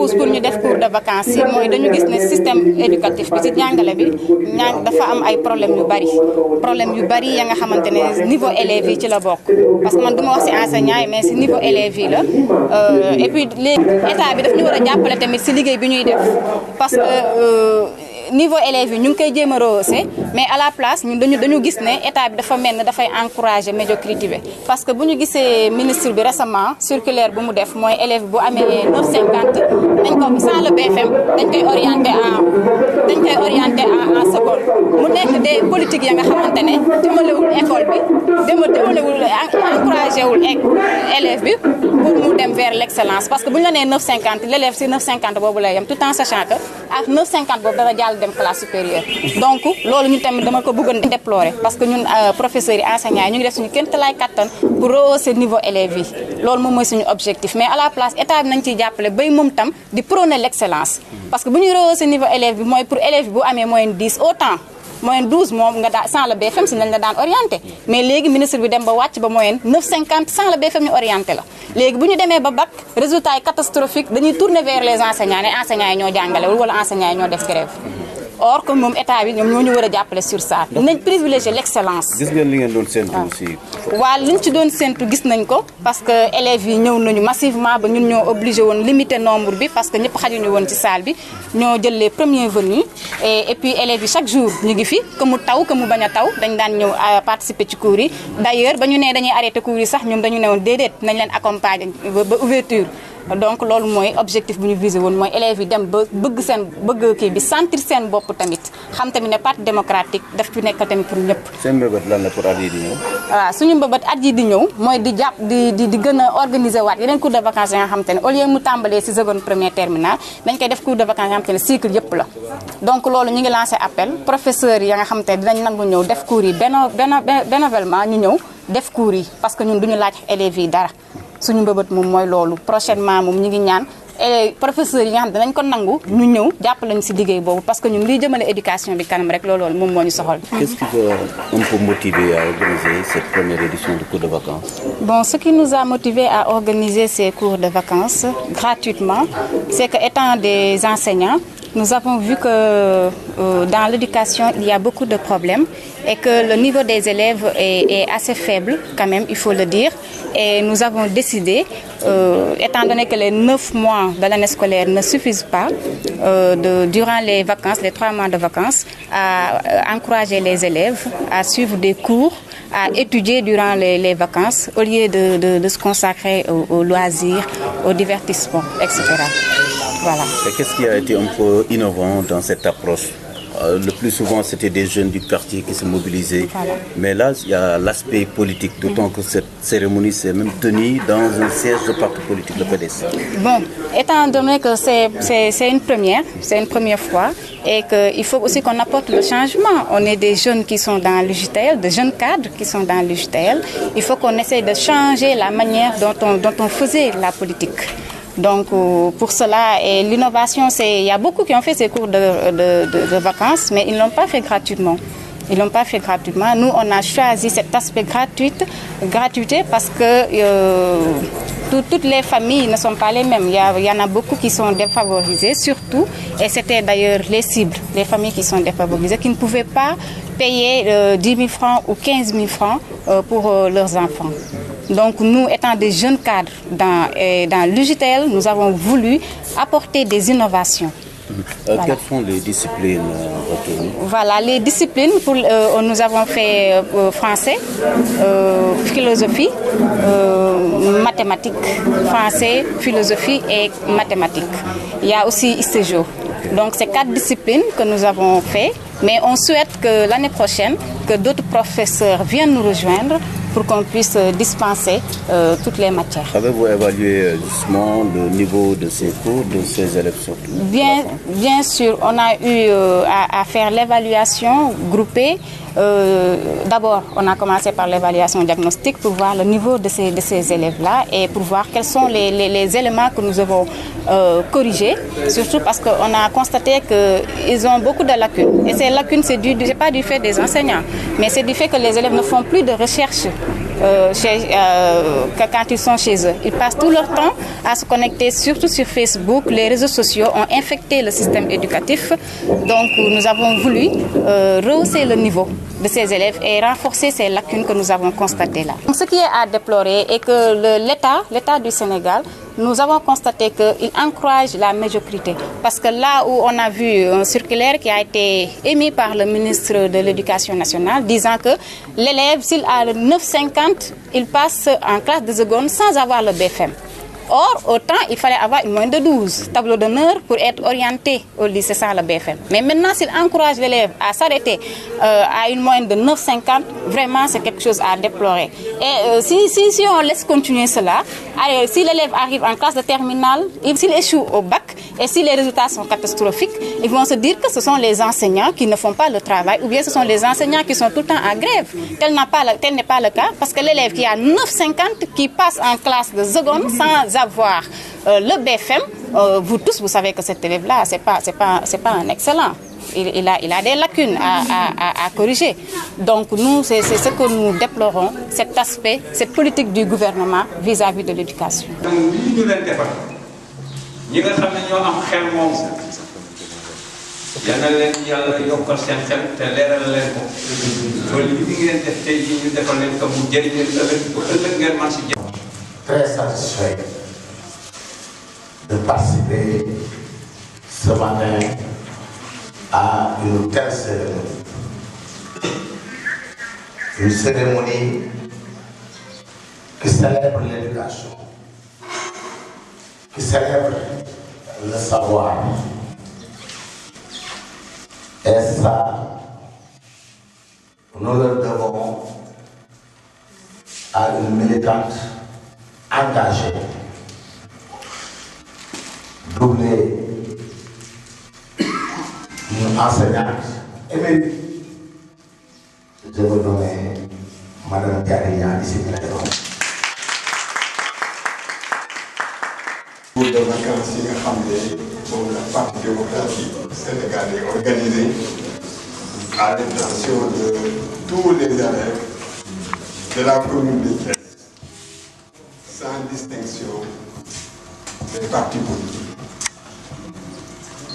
pousse pour ñu def cours de vacances yi mooy dañu gis ne système éducatif bi ci jàngale bi dafa am ay problème yu bari ya nga xamante ne niveau élèves yi ci la bokk parce que man du ma wax ci enseignants yi mais ci niveau élèves yi la et puis léegi état bi daf ñu war a jàppale tamit ci liggéey bi ñuy def parce que niveau élèves yi ñu ngi koy jéem a rehausser mais à la place ñun dañu gis ne état bi dafa mel ne dafay encourager médiocrité bi parce que bu ñu gisee ministre bi récemment circulaire bu mu def mooy élève bu amee 9,50 dañ ko sans le BFM dañ koy orienter en seconde mu nekk des politiques ya nga xamante ne jëmalewul école bi jëmalewul encouragé wul élève bi pour mu dem vers l'excellence parce que bu ñu la nee 9,50 l'élève si 9,50 boobu lay yem tout en sachant que ak 9,50 boobu dara jàll dem classe supérieure donc loolu ñu tamit dama ko bëggoon déplorer parce que ñun professeurs yi enseignants yi ñu ngi def suñu kéemtalaay kattan pour rehausser niveau élèves yi loolu moom mooy suñu objectif mais à la place état bi nañ ciy jàppale bay moom tam di prôner l'excellence parce que bu ñuy rehausser niveau élève bi mooy pour élève bi bu amee moyenne 10 autant moyenne 12 moom nga daan sans le BFM si nañ la daan orienté mais léegi ministre bi dem ba wàcc ba moyenne 9,50 sans le BFM ñu orienté la léegi bu ñu demee ba bac résultat yi catastrophique dañuy tourner vers les enseignants ne enseignants yi ñoo jàngalewul wala enseignants yi ñoo def grève or que moom état bi ñoom ñoo ñu war a jàppale sur ça nañ privilégier l'excellence. gis ngeen li ngeen doon séntu aussi. waaw liñ ci doon séntu gis nañ ko parce que élèves yi ñëw nañu massivement ba ñun ñoo obligé woon limiter nombre bi parce que ñëpp xajuñu woon ci salle bi ñoo jël les premiers venus et puis élèves yi chaque jour ñu ngi fi que mu taw que mu bañ a taw dañ daan ñëw participer ci cours yi d'ailleurs ba ñu nee dañuy arrêter cours yi sax ñoom dañu ne woon déedéet nañ leen accompagner ba ouverture donc loolu mooy objectif bu ñu visé woon mooy élèves yi dem ba bëgg kii bi sentir seen bopp tamit xam tamit ne parti démocratique daf fi nekk tamit pour ñëpp. seen mbëbët lan la pour at yii di ñëw. waaw suñu mbëbët at yii di ñëw mooy di jàpp di gën a organiser waat yeneen cours de vacances yi nga xam te ne au lieu mu tàmbalee si seconde première terminale dañ koy def cours de vacances yi nga xam te ne cycle yëpp la. donc loolu ñu ngi lancé appel professeurs yi nga xam te ne dinañ nangu ñëw def cours yi bénévolement ñu ñëw def cours yi parce que ñun duñu laaj élèves yi dara. suñu mbëbët moom mooy loolu prochainement moom ñu ngi ñaan professeurs yi nga xam ne danañ ko nangu ñu ñëw jàppale ñu ci liggéey boobu parce que ñun liy jëmale éducation bi kanam rek loolu moom moo ñu soxal. Qu'est-ce qui vous a un peu motivé à organiser cette première édition de cours de vacances? Bon, ce qui nous a motivé à organiser ces cours de vacances gratuitement, c'est que étant des enseignants, nous avons vu que dans l'éducation, il y a beaucoup de problèmes et que le niveau des élèves est assez faible quand même, il faut le dire. Et nous avons décidé, étant donné que les 9 mois de l'année scolaire ne suffisent pas, durant les vacances, les 3 mois de vacances, à encourager les élèves à suivre des cours, à étudier durant les vacances, au lieu de se consacrer aux loisirs, au divertissement, etc. Voilà. Et qu'est-ce qui a été un peu innovant dans cette approche? Le plus souvent, c'était des jeunes du quartier qui se mobilisaient. Voilà. Mais là, il y a l'aspect politique, d'autant que cette cérémonie s'est même tenue dans un siège de parti politique, le PDS. Bon, étant donné que c'est une première fois, et qu'il faut aussi qu'on apporte le changement. On est des jeunes qui sont dans l'UJTL, des jeunes cadres qui sont dans l'UJTL. Il faut qu'on essaie de changer la manière dont on faisait la politique. Donc pour cela, et l'innovation, il y a beaucoup qui ont fait ces cours de vacances, mais ils ne l'ont pas fait gratuitement. Ils l'ont pas fait gratuitement. Nous, on a choisi cet aspect gratuité parce que toutes les familles ne sont pas les mêmes. Il y en a beaucoup qui sont défavorisées, surtout, et c'était d'ailleurs les cibles, les familles qui sont défavorisées, qui ne pouvaient pas payer 10 000 francs ou 15 000 francs pour leurs enfants. Donc nous, étant des jeunes cadres dans l'UJTL, nous avons voulu apporter des innovations. Voilà. Quelles sont les disciplines retenues? Voilà, les disciplines, nous avons fait français, philosophie, mathématiques, français, philosophie et mathématiques. Il y a aussi ISTGEO. Donc c'est 4 disciplines que nous avons fait, mais on souhaite que l'année prochaine, que d'autres professeurs viennent nous rejoindre pour qu'on puisse dispenser toutes les matières. Avez-vous évalué justement le niveau de ces cours, de ces élèves surtout? Bien sûr, on a eu à faire l'évaluation groupée. D'abord, on a commencé par l'évaluation diagnostique pour voir le niveau de ces élèves-là et pour voir quels sont les éléments que nous avons corrigés, surtout parce qu'on a constaté qu'ils ont beaucoup de lacunes. Et ces lacunes, c'est pas du fait des enseignants, mais c'est du fait que les élèves ne font plus de recherche quand ils sont chez eux. Ils passent tout leur temps à se connecter, surtout sur Facebook. Les réseaux sociaux ont infecté le système éducatif. Donc nous avons voulu rehausser le niveau de ces élèves et renforcer ces lacunes que nous avons constatées là. Donc, ce qui est à déplorer est que l'État du Sénégal, nous avons constaté qu'il encourage la médiocrité. Parce que là où on a vu un circulaire qui a été émis par le ministre de l'Éducation nationale disant que l'élève, s'il a le 9,50, il passe en classe de seconde sans avoir le BFM. Or, autant, il fallait avoir une moyenne de 12 tableaux d'honneur pour être orienté au lycée sans le BFM. Mais maintenant, s'il encourage l'élève à s'arrêter à une moyenne de 9,50, vraiment, c'est quelque chose à déplorer. Et si on laisse continuer cela, si l'élève arrive en classe de terminale, s'il échoue au bac, et si les résultats sont catastrophiques, ils vont se dire que ce sont les enseignants qui ne font pas le travail, ou bien ce sont les enseignants qui sont tout le temps en grève. Tel n'est pas le cas, parce que l'élève qui a 9,50, qui passe en classe de seconde sans avoir le BFM, vous tous, vous savez que cet élève-là, c'est pas un excellent. Il a des lacunes à corriger. Donc nous, c'est ce que nous déplorons, cet aspect, cette politique du gouvernement vis-à-vis de l'éducation. ñi nga xam ne ñoo am xel moom yal na leen yàlla yokkal seen xel te leeral leen ko loolu li ngeen def tey jii ñu defal leen ko mu jëriñ leen ëllëg bu ëllëg ngeen man si jëm. Très satisfait de participer ce matin à une telle cérémonie. Une cérémonie qui célèbre l'éducation, qui célèbre le savoir. Et ça, nous le devons à une militante engagée, doublée, une enseignante émérite. Je veux nommer Madame Diarigna ici présente. Pour de vacances yi nga xam ne moom la Parti démocratique sénégalais organisé à l'intention de tous les élèves de la commune de Thiès, sans distinction des partis politiques.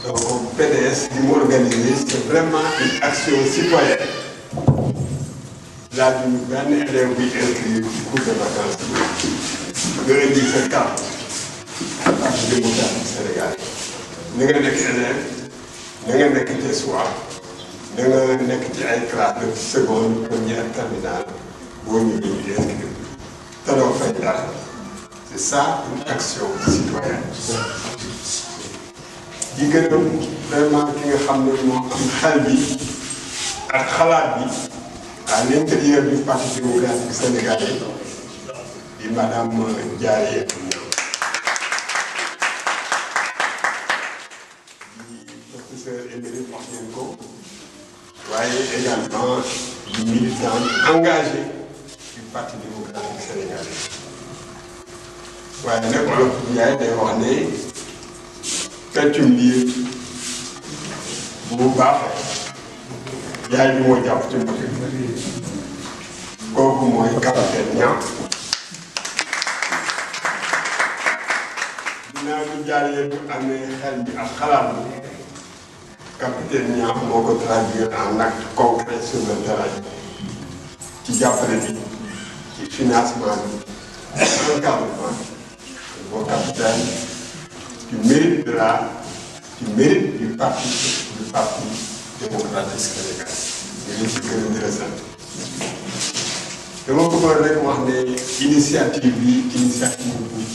Donc PDS qui m'a organisé, c'est vraiment une action citoyenne. Là, ñu benn élève buy inscrire ci cours de vacances nga indi sa carte Parti démocratique sénégalais. Na nga nekk élève, na nga nekk ci soir, na nga nekk ci ay classe de seconde, première, terminale, boo ñëwee ñu inscrire. Te doo fay dara. C'est ça une action citoyenne. Di gërëm vraiment ki nga xam ne moo am xel bi ak xalaat bi à l'intérieur du Parti démocratique sénégalais di Madame Diarry professeur émérite wax ngeen ko waaye également di militant engagé du Parti démocratique sénégalais waaye nag Wolof Njaay day wax ne peccum liir bu baaxee yaay bi moo jàpp ci mbir kooku mooy capitaine Niang dinaa ñu jaaree bu amee xel bi ak xalaat bi capitaine Niang moo ko traduire en acte concret sur le terrain ci jàppale bi ci financement bi encadrement boo capitaine du mérite du parti démocratique sénégalais ñu ngi ci gërëm di la sant dama bëggoon rek wax ne initiative bu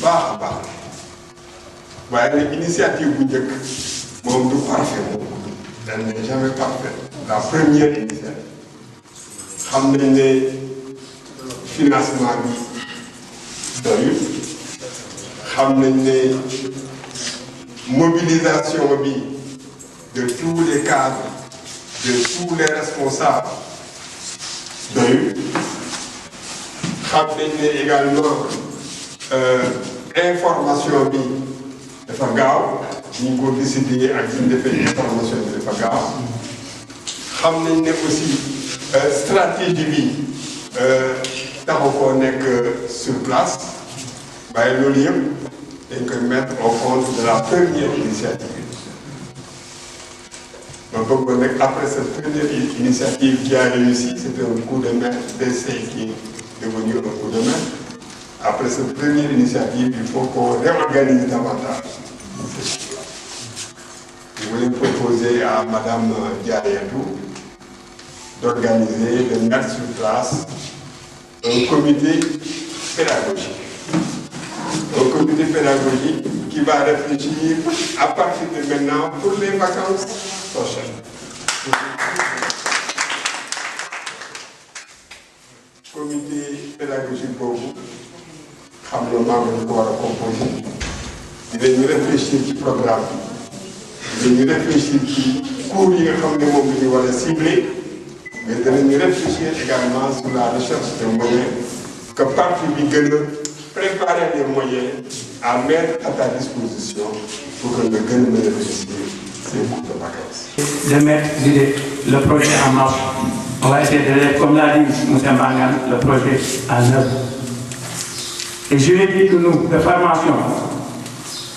baax a baax waaye nag initiative bu njëkk moom du parfait moom elle n'est jamais parfaite. La première initiative xam nañ ne financement bi doyul xam nañ ne mobilisation bi de tous les cadres, de tous les responsables doyul xam nañ ne également information bi dafa gaaw ñu ngi ko décider ak suñu defee information bi dafa gaaw xam nañ ne aussi stratégie bi taxu koo nekk sur place waaye loolu yëpp dañ koy mettre au compte de la première initiative. ma bëggoon nag après cette première initiative qui a réussi, c'était un coup de main d'essai qui est devenu un coup de main. Après cette première initiative, il faut qu'on réorganise davantage. Je voulais proposer à Madame Diaretou d'organiser, de mettre sur place un comité pédagogique. Un comité pédagogique qui va réfléchir à partir de maintenant pour les vacances prochaines. Comité pédagogique boobu xam nga membre yi ko war a composé dinañu réfléchir ci programme bi dinañu réfléchir ci cours yi nga xam ne moom la ñu war a ciblé mais danañu réfléchir également sur la recherche de moyens que parti bi gën a préparer les moyens à mettre à ta disposition pour que nga gën a mën a réussir ces cours de vacances. De mettre le projet en marche. On va essayer de, comme l'a dit M. Mbangan, le projet en œuvre. Et je lui ai dit que nous, de formation,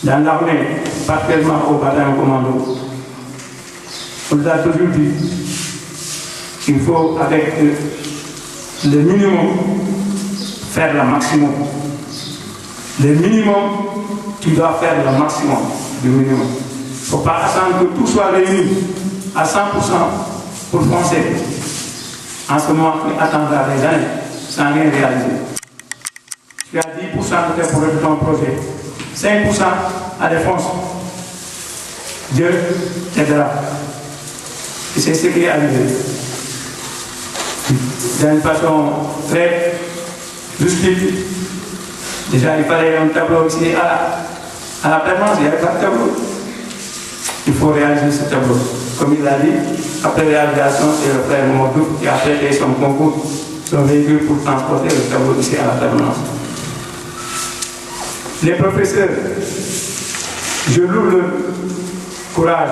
dans l'armée, particulièrement au bataillon commando, on nous a toujours dit qu'il faut, avec le minimum, faire le maximum. Le minimum, tu dois faire le maximum du minimum. Il ne faut pas attendre que tout soit réuni à 100% pour foncer. En ce moment, tu attendras des années sans rien réaliser. Tu as 10% de ton projet, 5% à défense. Dieu t'aidera. Et c'est ce qui est arrivé. D'une façon très rustique. Déjà, il fallait un tableau ici à la permanence, il n'y avait pas de tableau. Il faut réaliser ce tableau. Comme il l'a dit, après réalisation, c'est le frère Moudou qui a fait son concours, son véhicule pour transporter le tableau ici à la permanence. Les professeurs, je loue le courage,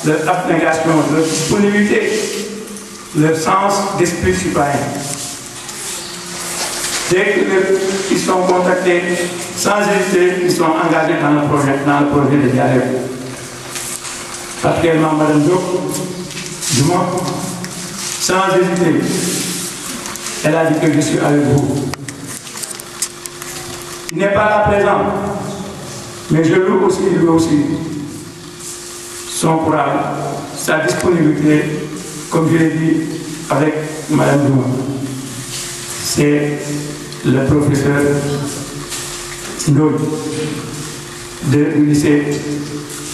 leur abnégation, leur disponibilité, leur sens d'esprit citoyen. Dès qu'ils sont contactés, sans hésiter, ils sont engagés dans le projet de dialogue. Particulièrement Mme Diop, du moins, sans hésiter, elle a dit que je suis avec vous. Il n'est pas là présent, mais je loue aussi, lui aussi, son courage, sa disponibilité, comme je l'ai dit avec Mme Diop. C'est le professeur Ndoye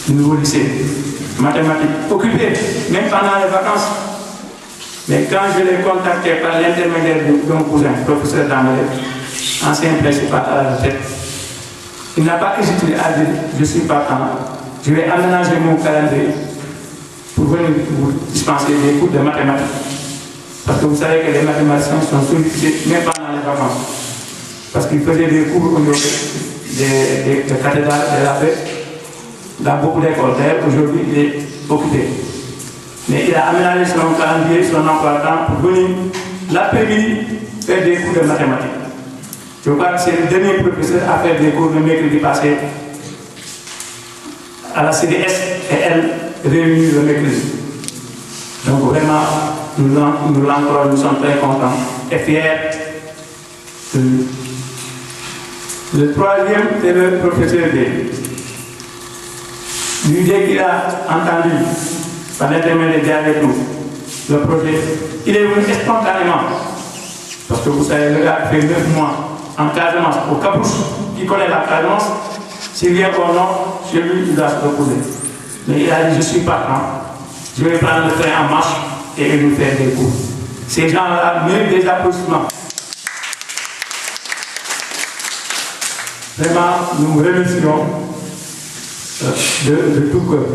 du nouveau lycée, mathématiques, occupé, même pendant les vacances. Mais quand je l'ai contacté par l'intermédiaire de mon cousin, professeur d'anglais, ancien principal à la retraite, il n'a pas hésité à dire je suis partant, je vais aménager mon calendrier pour venir vous dispenser des cours de mathématiques. Parce que vous savez que les mathématiciens sont sollicités même pendant les vacances. Parce qu'ils faisaient des cours au niveau des cathédrales de la paix dans beaucoup d'écoles. Aujourd'hui, il est occupé. Mais il a aménagé son calendrier, son emploi de temps pour venir l'après-midi faire des cours de mathématiques. Je crois que c'est le dernier professeur à faire des cours le mercredi passé à la CDS et elle réunie le mercredi. Donc vraiment, nous l'encourageons, nous sommes très contents et fiers. Le troisième, c'est le professeur D. Lui, dès qu'il a entendu, par l'intermédiaire de tout, le projet, il est venu spontanément. Parce que vous savez, le gars fait 9 mois en Casamance, au Cabouche, qui connaît la Casamance, s'il vient au nord, chez lui, il doit se reposer. Mais il a dit, je suis partant, je vais prendre le train en marche et nous faire des cours. Ces gens-là méritent des applaudissements. Vraiment, nous remercions de tout cœur.